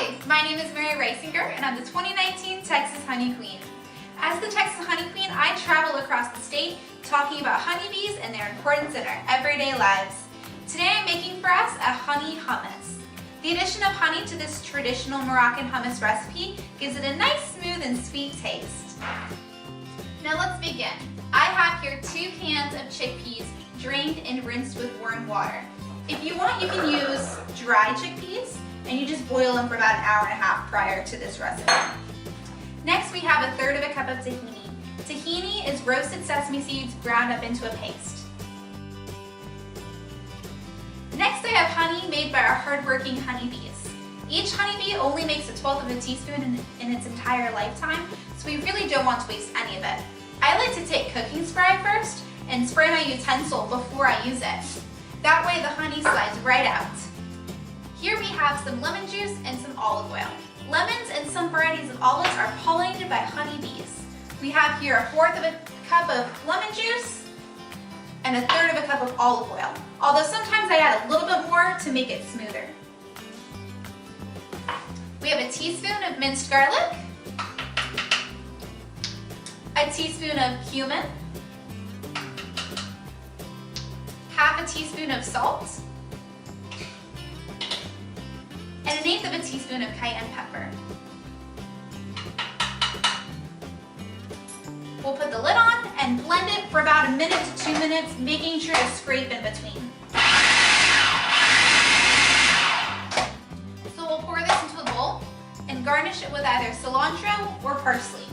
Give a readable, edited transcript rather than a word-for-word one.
Hi, my name is Mary Reisinger and I'm the 2019 Texas Honey Queen. As the Texas Honey Queen, I travel across the state talking about honeybees and their importance in our everyday lives. Today I'm making for us a honey hummus. The addition of honey to this traditional Moroccan hummus recipe gives it a nice, smooth, and sweet taste. Now let's begin. I have here 2 cans of chickpeas drained and rinsed with warm water. If you want, you can use dry chickpeas, and you just boil them for about an hour and a half prior to this recipe. Next, we have 1/3 of a cup of tahini. Tahini is roasted sesame seeds ground up into a paste. Next, I have honey made by our hardworking honeybees. Each honeybee only makes 1/12 of a teaspoon in its entire lifetime, so we really don't want to waste any of it. I like to take cooking spray first and spray my utensil before I use it. That way the honey slides right out. Here we have some lemon juice and some olive oil. Lemons and some varieties of olives are pollinated by honeybees. We have here 1/4 of a cup of lemon juice and 1/3 of a cup of olive oil. Although sometimes I add a little bit more to make it smoother. We have a teaspoon of minced garlic, a teaspoon of cumin, half a teaspoon of salt, and 1/8 of a teaspoon of cayenne pepper. We'll put the lid on and blend it for about 1 to 2 minutes, making sure to scrape in between. So we'll pour this into a bowl and garnish it with either cilantro or parsley.